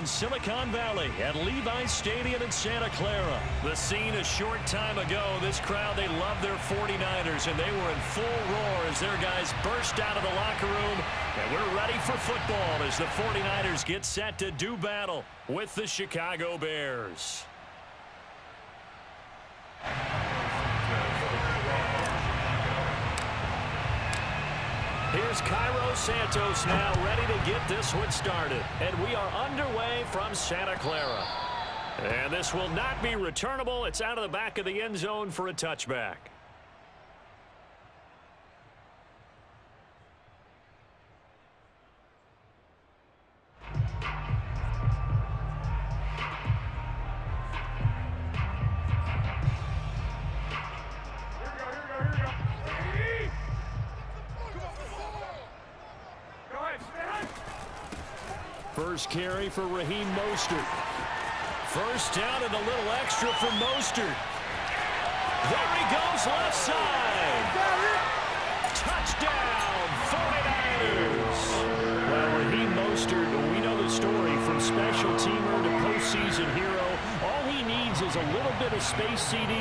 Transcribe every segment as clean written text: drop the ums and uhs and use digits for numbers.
in Silicon Valley at Levi's Stadium in Santa Clara. The scene a short time ago. This crowd, they love their 49ers, and they were in full roar as their guys burst out of the locker room. And we're ready for football as the 49ers get set to do battle with the Chicago Bears. Here's Cairo Santos now ready to get this one started. And we are underway from Santa Clara. And this will not be returnable. It's out of the back of the end zone for a touchback. First carry for Raheem Mostert. First down and a little extra for Mostert. There he goes left side. Touchdown, 49ers. Well, Raheem Mostert, we know the story from special teamer to postseason hero. All he needs is a little bit of space, CD,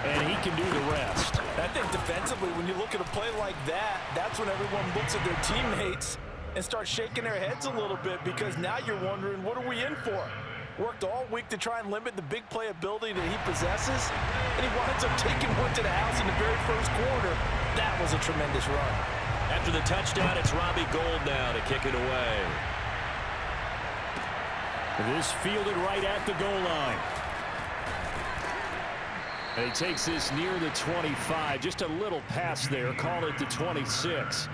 and he can do the rest. I think defensively, when you look at a play like that, that's when everyone looks at their teammates and start shaking their heads a little bit, because now you're wondering, what are we in for? Worked all week to try and limit the big play ability that he possesses, and he winds up taking one to the house in the very first quarter. That was a tremendous run. After the touchdown, it's Robbie Gould now to kick it away. This fielded right at the goal line. And he takes this near the 25. Just a little pass there. Call it the 26.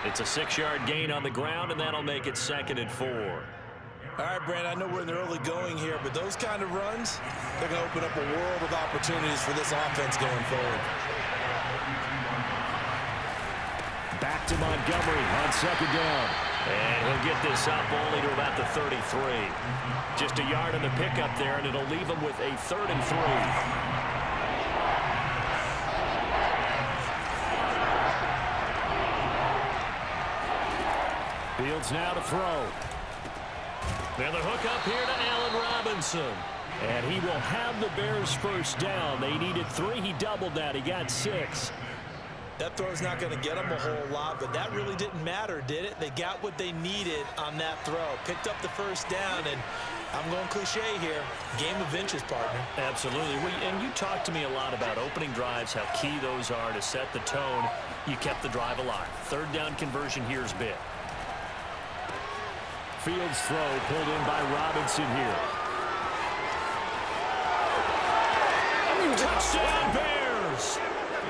It's a 6-yard gain on the ground, and that'll make it 2nd and 4. All right, Brand, I know we're in the early going here, but those kind of runs, they're going to open up a world of opportunities for this offense going forward. Back to Montgomery on 2nd down. And he'll get this up only to about the 33. Just a yard on the pickup there, and it'll leave him with a 3rd and 3. Fields now to throw. And the hook up here to Allen Robinson. And he will have the Bears first down. They needed 3. He doubled that. He got 6. That throw's not going to get them a whole lot, but that really didn't matter, did it? They got what they needed on that throw. Picked up the first down, and I'm going cliche here. Game of inches, partner. Absolutely. And you talked to me a lot about opening drives, how key those are to set the tone. You kept the drive alive. 3rd down conversion here is big. Fields throw pulled in by Robinson here. Touchdown Bears!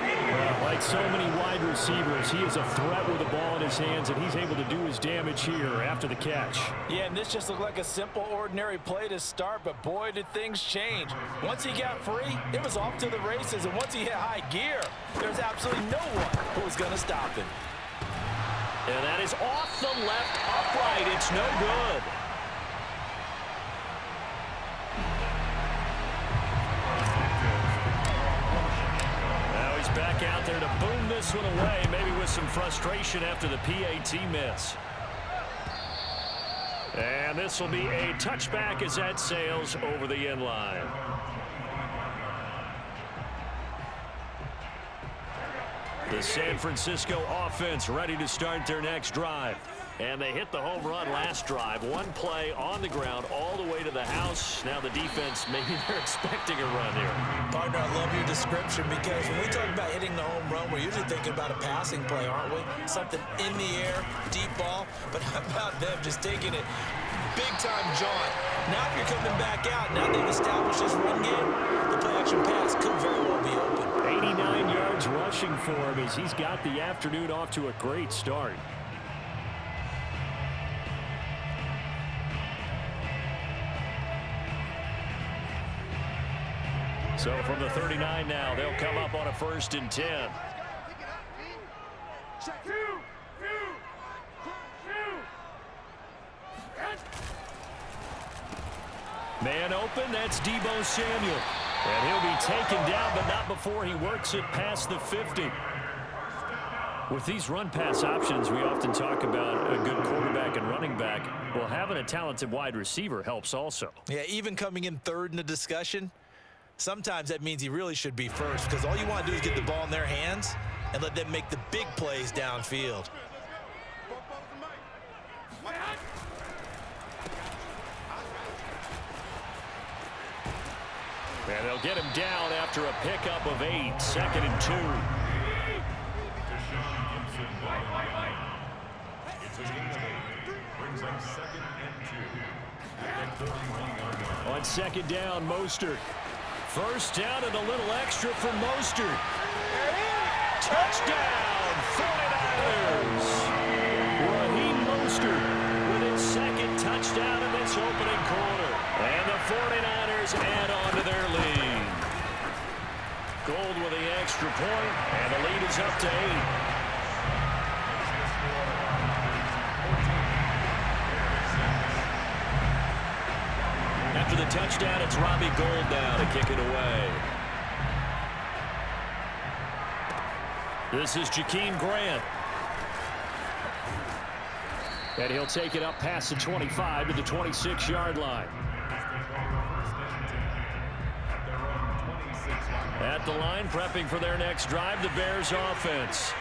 Well, like so many wide receivers, he is a threat with the ball in his hands, and he's able to do his damage here after the catch. Yeah, and this just looked like a simple, ordinary play to start, but boy, did things change. Once he got free, it was off to the races, and once he hit high gear, there's absolutely no one who was going to stop him. And that is off the left upright. It's no good. Now he's back out there to boom this one away, maybe with some frustration after the PAT miss. And this will be a touchback as that sails over the end line. The San Francisco offense ready to start their next drive. And they hit the home run last drive. One play on the ground all the way to the house. Now the defense, maybe they're expecting a run here. Partner, I love your description, because when we talk about hitting the home run, we're usually thinking about a passing play, aren't we? Something in the air, deep ball. But how about them just taking it big-time jaunt? Now if you're coming back out, now they've established this run game, the play-action pass could very well be open. 89 yards rushing for him as he's got the afternoon off to a great start. So from the 39 now, they'll come up on a 1st and 10. Man open, that's Deebo Samuel. And he'll be taken down, but not before he works it past the 50. With these run-pass options, we often talk about a good quarterback and running back. Well, having a talented wide receiver helps also. Yeah, even coming in third in the discussion, sometimes that means he really should be first, because all you want to do is get the ball in their hands and let them make the big plays downfield. And they'll get him down after a pickup of 8, 2nd and 2. On 2nd down, Mostert. First down and a little extra for Mostert. Touchdown, 49ers. Raheem Mostert with his 2nd touchdown in this opening quarter. And the 49ers add on to their lead. Gold with the extra point, and the lead is up to 8. After the touchdown, it's Robbie Gould now to kick it away. This is Jakeem Grant. And he'll take it up past the 25 to the 26-yard line. At the line, prepping for their next drive, the Bears offense.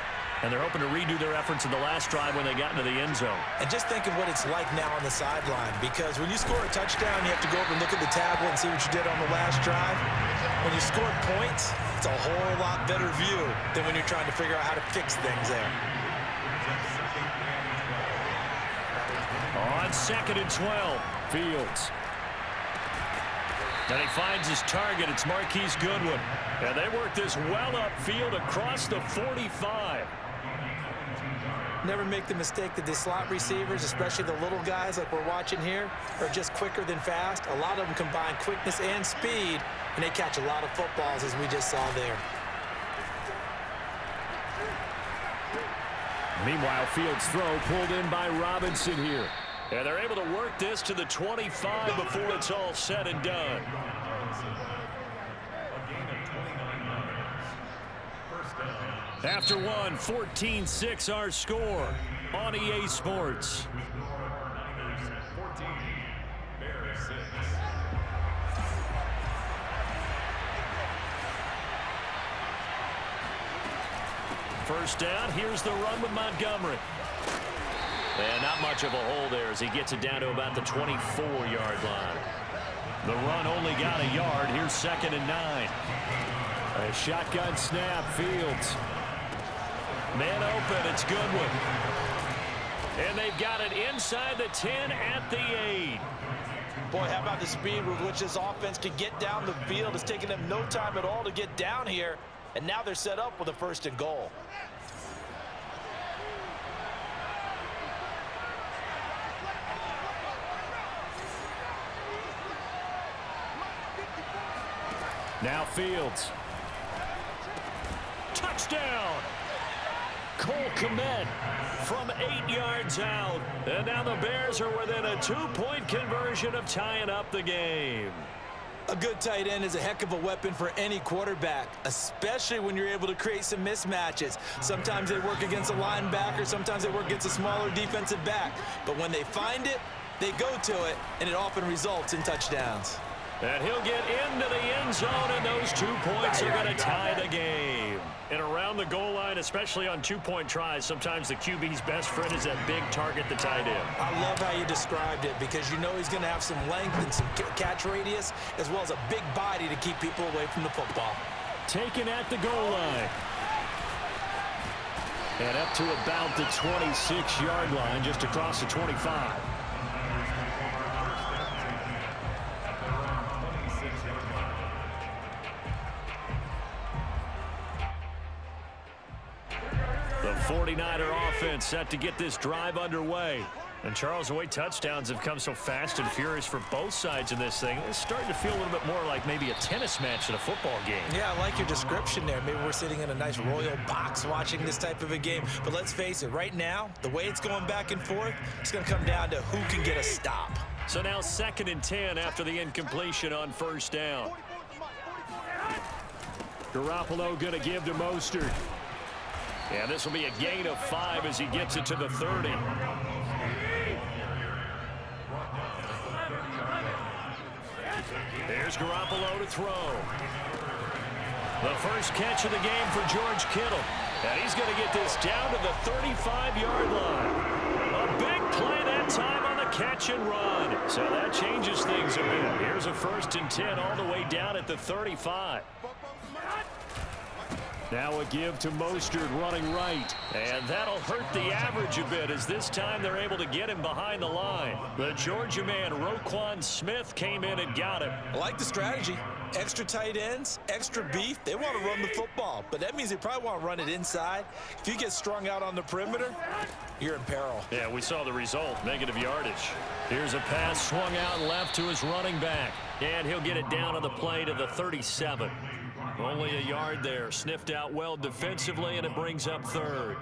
And they're hoping to redo their efforts in the last drive when they got into the end zone. And just think of what it's like now on the sideline, because when you score a touchdown, you have to go over and look at the tablet and see what you did on the last drive. When you score points, it's a whole lot better view than when you're trying to figure out how to fix things there. On 2nd and 12, Fields. And he finds his target. It's Marquise Goodwin. And they work this well upfield across the 45. Never make the mistake that the slot receivers, especially the little guys like we're watching here, are just quicker than fast. A lot of them combine quickness and speed, and they catch a lot of footballs, as we just saw there. Meanwhile, Fields' throw pulled in by Robinson here. And they're able to work this to the 25 before it's all said and done. After one, 14-6 our score on EA Sports. First down, here's the run with Montgomery. And not much of a hole there as he gets it down to about the 24-yard line. The run only got a yard. Here's 2nd and 9. A shotgun snap, Fields. Man open, it's Goodwin. And they've got it inside the 10 at the 8. Boy, how about the speed with which this offense can get down the field? It's taken them no time at all to get down here. And now they're set up with a 1st and goal. Now Fields. Touchdown! Cole Kmet from 8 yards out. And now the Bears are within a 2-point conversion of tying up the game. A good tight end is a heck of a weapon for any quarterback, especially when you're able to create some mismatches. Sometimes they work against a linebacker, sometimes they work against a smaller defensive back. But when they find it, they go to it, and it often results in touchdowns. And he'll get into the end zone, and those 2 points are going to tie the game. And around the goal line, especially on 2-point tries, sometimes the QB's best friend is that big target, the tight end. I love how you described it, because you know he's going to have some length and some catch radius, as well as a big body to keep people away from the football. Taken at the goal line. And up to about the 26-yard line, just across the 25. The 49er offense set to get this drive underway. And Charles, the way touchdowns have come so fast and furious for both sides in this thing, it's starting to feel a little bit more like maybe a tennis match in a football game. Yeah, I like your description there. Maybe we're sitting in a nice royal box watching this type of a game. But let's face it, right now, the way it's going back and forth, it's going to come down to who can get a stop. So now 2nd and 10 after the incompletion on first down. Garoppolo going to give to Mostert. Yeah, this will be a gain of 5 as he gets it to the 30. Here's Garoppolo to throw. The first catch of the game for George Kittle. And he's going to get this down to the 35-yard line. A big play that time on the catch and run. So that changes things a bit. Here's a 1st and 10 all the way down at the 35. Now a give to Mostert running right. And that'll hurt the average a bit as this time they're able to get him behind the line. The Georgia man, Roquan Smith, came in and got him. I like the strategy. Extra tight ends, extra beef. They want to run the football, but that means they probably want to run it inside. If you get strung out on the perimeter, you're in peril. Yeah, we saw the result, negative yardage. Here's a pass swung out left to his running back. And he'll get it down on the play to the 37. Only a yard there. Sniffed out well defensively, and it brings up 3rd.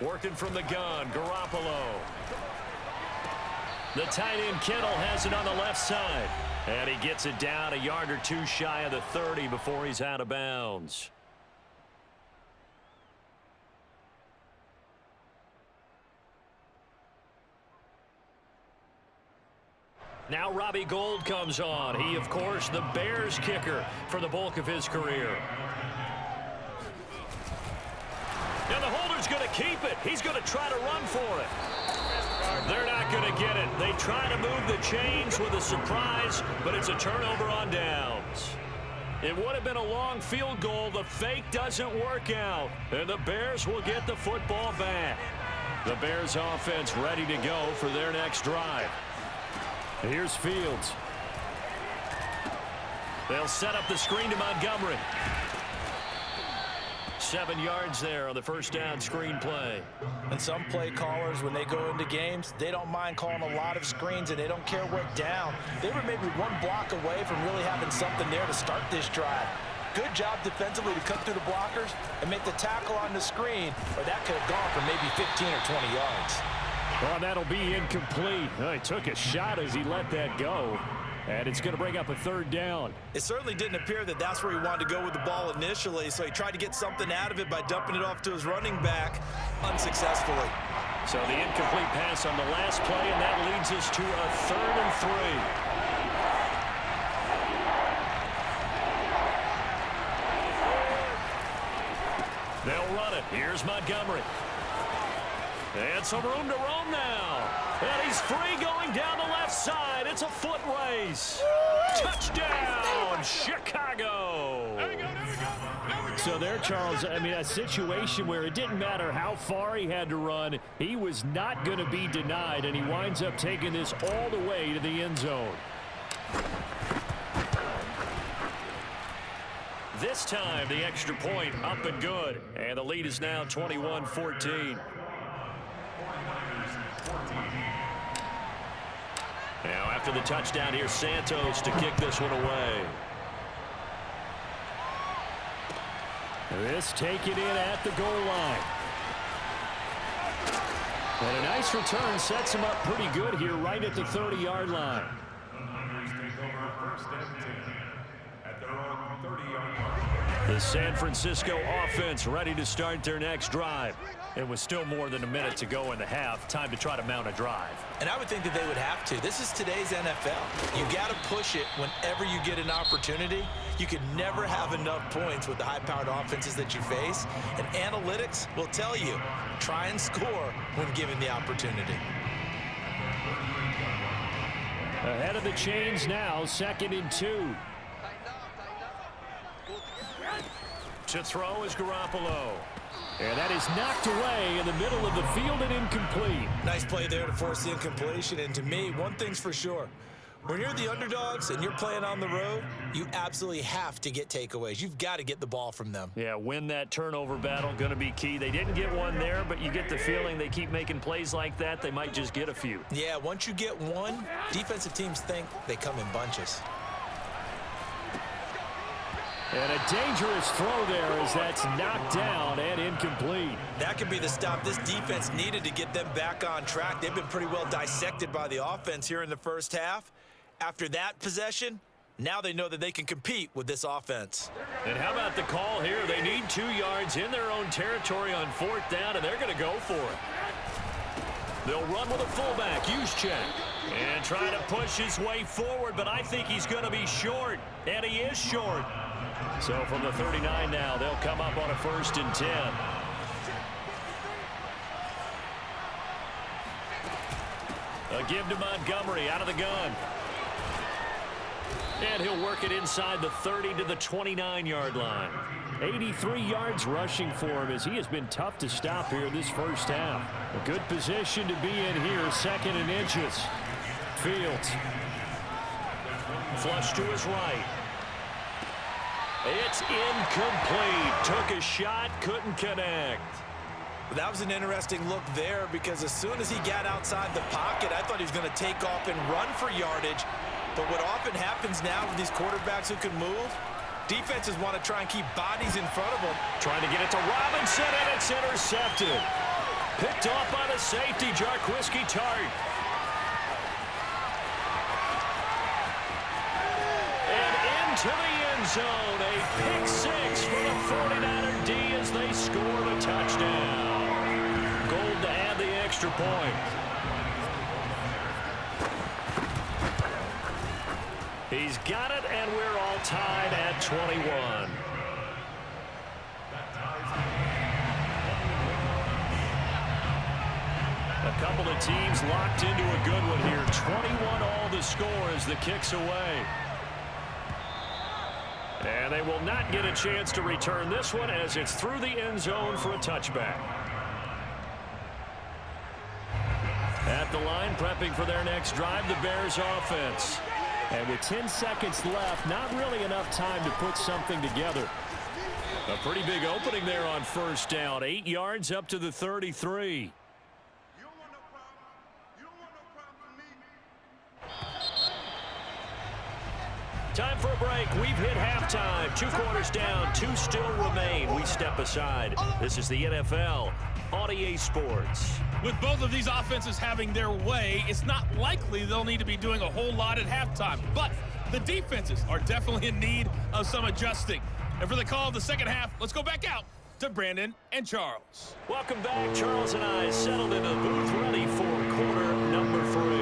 Working from the gun, Garoppolo. The tight end Kittle has it on the left side. And he gets it down a yard or 2 shy of the 30 before he's out of bounds. Now Robbie Gould comes on. He, of course, the Bears kicker for the bulk of his career. And the holder's going to keep it. He's going to try to run for it. They're not going to get it. They try to move the chains with a surprise, but it's a turnover on downs. It would have been a long field goal. The fake doesn't work out, and the Bears will get the football back. The Bears offense ready to go for their next drive. Here's Fields. They'll set up the screen to Montgomery. 7 yards there on the first down screen play. And some play callers, when they go into games, they don't mind calling a lot of screens, and they don't care what down. They were maybe 1 block away from really having something there to start this drive. Good job defensively to cut through the blockers and make the tackle on the screen, or that could have gone for maybe 15 or 20 yards. Well, that'll be incomplete. Well, he took a shot as he let that go. And it's going to bring up a 3rd down. It certainly didn't appear that that's where he wanted to go with the ball initially, so he tried to get something out of it by dumping it off to his running back unsuccessfully. So the incomplete pass on the last play, and that leads us to a 3rd and 3. They'll run it. Here's Montgomery. And some room to roam now. And he's free going down the left side. It's a foot race. Touchdown, Chicago. So there, Charles, I mean, a situation where it didn't matter how far he had to run. He was not going to be denied, and he winds up taking this all the way to the end zone. This time, the extra point up and good. And the lead is now 21-14. Now, after the touchdown, here's Santos to kick this one away. This taken in at the goal line. And a nice return sets him up pretty good here right at the 30-yard line. The San Francisco offense ready to start their next drive. It was still more than a minute to go in the half. Time to try to mount a drive. And I would think that they would have to. This is today's NFL. You got to push it whenever you get an opportunity. You can never have enough points with the high-powered offenses that you face. And analytics will tell you, try and score when given the opportunity. Ahead of the chains now, 2nd and 2. To throw is Garoppolo. And that is knocked away in the middle of the field and incomplete. Nice play there to force the incompletion. And to me, one thing's for sure. When you're the underdogs and you're playing on the road, you absolutely have to get takeaways. You've got to get the ball from them. Yeah, win that turnover battle, going to be key. They didn't get one there, but you get the feeling they keep making plays like that, they might just get a few. Yeah, once you get one, defensive teams think they come in bunches. And a dangerous throw there as that's knocked down and incomplete. That could be the stop this defense needed to get them back on track. They've been pretty well dissected by the offense here in the first half. After that possession, now they know that they can compete with this offense. And how about the call here? They need 2 yards in their own territory on 4th down, and they're going to go for it. They'll run with a fullback, Juszczyk, and try to push his way forward, but I think he's going to be short, and he is short. So from the 39 now, they'll come up on a 1st and 10. A give to Montgomery out of the gun. And he'll work it inside the 30 to the 29-yard line. 83 yards rushing for him as he has been tough to stop here this first half. A good position to be in here, 2nd and inches. Fields. Flush to his right. It's incomplete. Took a shot, couldn't connect. That was an interesting look there because as soon as he got outside the pocket, I thought he was going to take off and run for yardage. But what often happens now with these quarterbacks who can move, defenses want to try and keep bodies in front of them. Trying to get it to Robinson, and it's intercepted. Picked off by the safety, Jarquiski Tart. And into the end zone, a pick 6 for the 49er D as they score a touchdown. Gold to add the extra point. He's got it, and we're all tied at 21. A couple of teams locked into a good one here. 21 all the score as the kick's away. And they will not get a chance to return this one as it's through the end zone for a touchback. At the line, prepping for their next drive, the Bears offense. And with 10 seconds left, not really enough time to put something together. A pretty big opening there on 1st down. 8 yards up to the 33. Time for a break. We've hit halftime. 2 quarters down. 2 still remain. We step aside. This is the NFL on EA Sports. With both of these offenses having their way, it's not likely they'll need to be doing a whole lot at halftime. But the defenses are definitely in need of some adjusting. And for the call of the second half, let's go back out to Brandon and Charles. Welcome back. Charles and I settled into the booth ready for quarter number 3.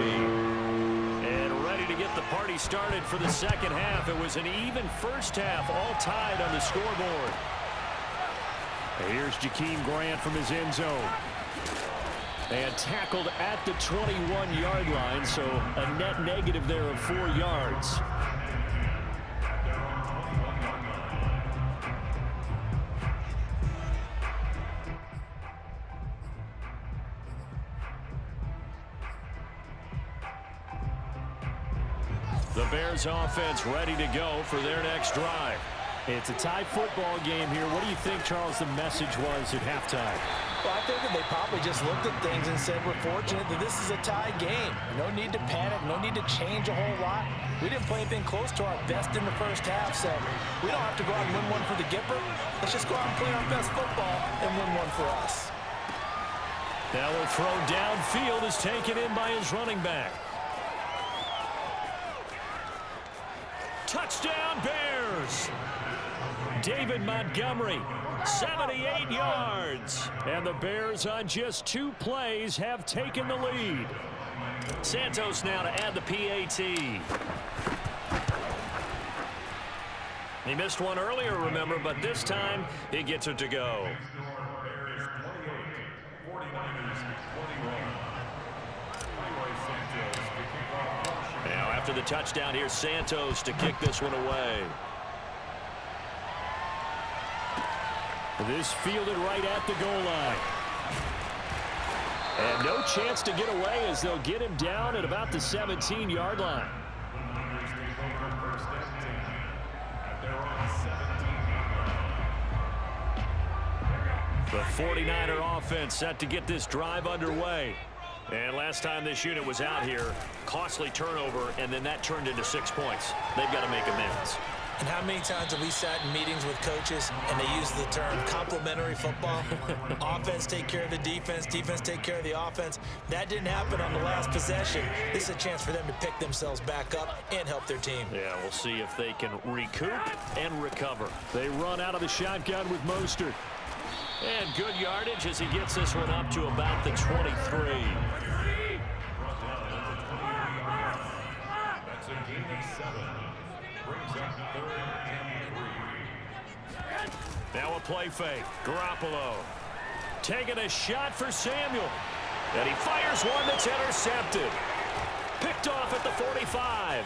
To get the party started for the second half. It was an even first half, all tied on the scoreboard. Here's Jakeem Grant from his end zone. And tackled at the 21-yard line, so a net negative there of 4 yards. The Bears offense ready to go for their next drive. It's a tie football game here. What do you think, Charles, the message was at halftime? Well, I think that they probably just looked at things and said, we're fortunate that this is a tie game. No need to panic, no need to change a whole lot. We didn't play anything close to our best in the first half, so we don't have to go out and win one for the Gipper. Let's just go out and play our best football and win one for us. Now a throw downfield is taken in by his running back. Touchdown Bears! David Montgomery, 78 yards. And the Bears on just 2 plays have taken the lead. Santos now to add the PAT. He missed one earlier, remember, but this time he gets it to go. Now after the touchdown, here's Santos to kick this one away. This fielded right at the goal line. And no chance to get away as they'll get him down at about the 17-yard line. The 49er offense set to get this drive underway. And last time this unit was out here, costly turnover, and then that turned into 6 points. They've got to make amends. And how many times have we sat in meetings with coaches and they use the term complementary football? Offense take care of the defense, defense take care of the offense. That didn't happen on the last possession. This is a chance for them to pick themselves back up and help their team. Yeah, we'll see if they can recoup and recover. They run out of the shotgun with Mostert. And good yardage as he gets this one up to about the 23. That's a gain of 7. Brings up 3rd and 3. Now a play fake. Garoppolo taking a shot for Samuel. And he fires one that's intercepted. Picked off at the 45.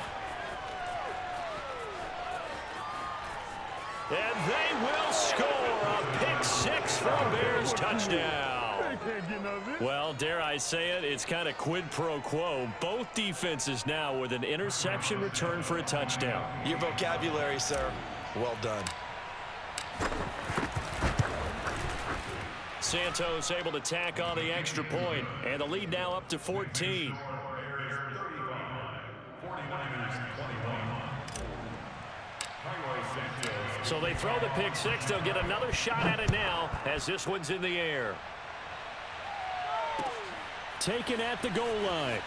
And they will score a pick 6 for a Bears touchdown. Well, dare I say it, it's kind of quid pro quo. Both defenses now with an interception return for a touchdown. Your vocabulary, sir. Well done. Santos able to tack on the extra point, and the lead now up to 14. So they throw the pick 6. They'll get another shot at it now as this one's in the air. Taken at the goal line.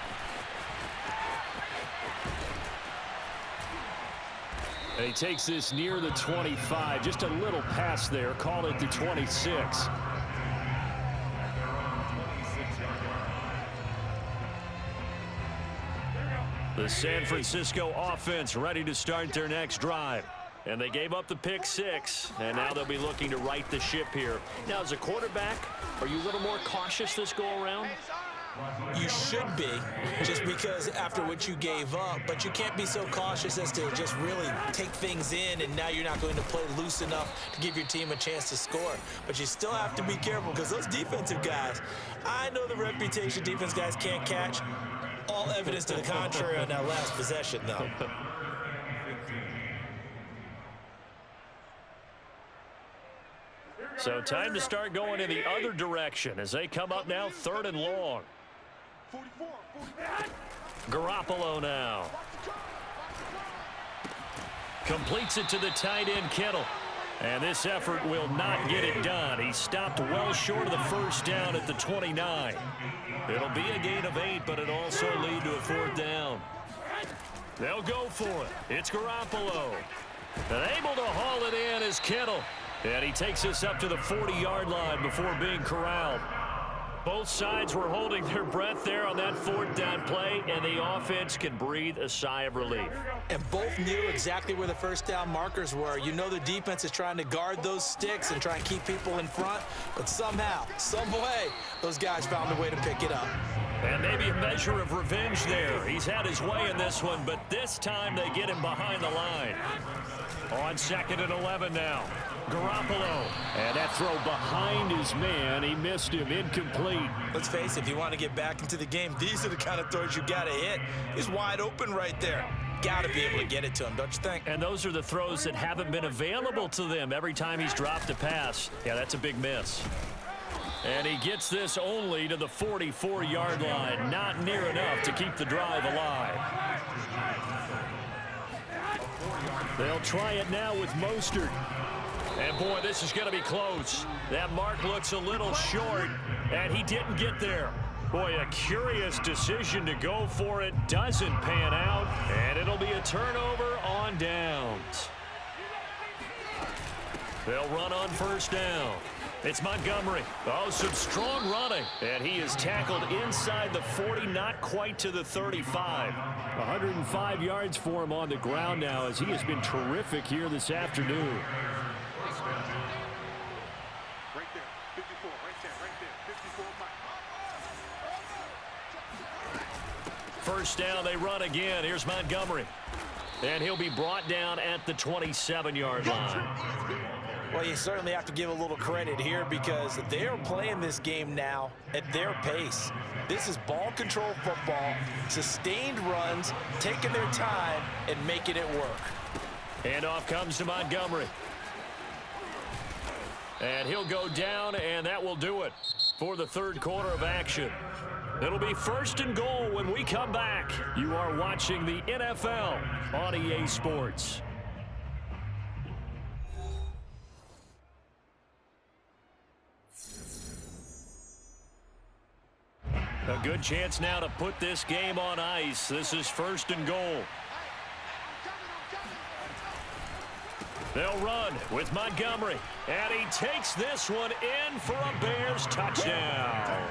And he takes this near the 25. Just a little pass there. Call it the 26. The San Francisco offense ready to start their next drive. And they gave up the pick 6, and now they'll be looking to right the ship here. Now, as a quarterback, are you a little more cautious this go-around? You should be, just because after what you gave up, but you can't be so cautious as to just really take things in, and now you're not going to play loose enough to give your team a chance to score. But you still have to be careful because those defensive guys, I know the reputation defense guys can't catch. All evidence to the contrary on that last possession, though. So time to start going in the other direction as they come up now 3rd and long. Garoppolo now. Completes it to the tight end Kittle. And this effort will not get it done. He stopped well short of the first down at the 29. It'll be a gain of 8, but it'll also lead to a 4th down. They'll go for it. It's Garoppolo. And able to haul it in is Kittle. And he takes this up to the 40-yard line before being corralled. Both sides were holding their breath there on that 4th down play, and the offense can breathe a sigh of relief. And both knew exactly where the first down markers were. You know the defense is trying to guard those sticks and try and keep people in front, but somehow, some way, those guys found a way to pick it up. And maybe a measure of revenge there. He's had his way in this one, but this time they get him behind the line. On 2nd and 11 now. Garoppolo. And that throw behind his man. He missed him. Incomplete. Let's face it, if you want to get back into the game, these are the kind of throws you got to hit. He's wide open right there. Got to be able to get it to him, don't you think? And those are the throws that haven't been available to them every time he's dropped a pass. Yeah, that's a big miss. And he gets this only to the 44-yard line. Not near enough to keep the drive alive. They'll try it now with Mostert. And, boy, this is going to be close. That mark looks a little short, and he didn't get there. Boy, a curious decision to go for it. Doesn't pan out, and it'll be a turnover on downs. They'll run on 1st down. It's Montgomery. Oh, some strong running. And he is tackled inside the 40, not quite to the 35. 105 yards for him on the ground now as he has been terrific here this afternoon. Right there, 54, right there, 54. First down, they run again. Here's Montgomery. And he'll be brought down at the 27-yard line. Well, you certainly have to give a little credit here because they're playing this game now at their pace. This is ball control football, sustained runs, taking their time and making it work. Handoff comes to Montgomery. And he'll go down, and that will do it for the 3rd quarter of action. It'll be 1st and goal when we come back. You are watching the NFL on EA Sports. A good chance now to put this game on ice. This is 1st and goal. They'll run with Montgomery. And he takes this one in for a Bears touchdown.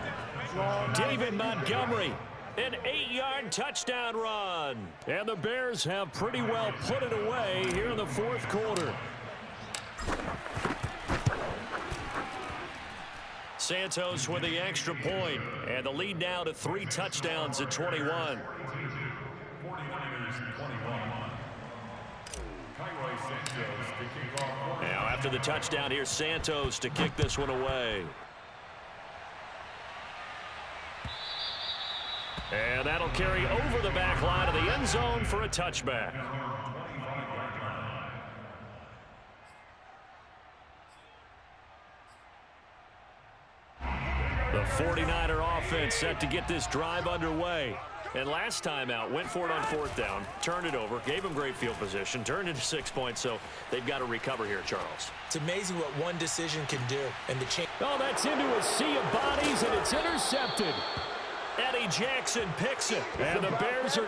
David Montgomery, an 8-yard touchdown run. And the Bears have pretty well put it away here in the 4th quarter. Santos with the extra point, and the lead now to 3 touchdowns at 21. 49ers 21. Now after the touchdown, here's Santos to kick this one away. And that'll carry over the back line of the end zone for a touchback. The 49er offense set to get this drive underway. And last time out, went for it on 4th down, turned it over, gave them great field position, turned into 6 points, so they've got to recover here, Charles. It's amazing what one decision can do. And the change. Oh, that's into a sea of bodies, and it's intercepted. Eddie Jackson picks it, and the Bears are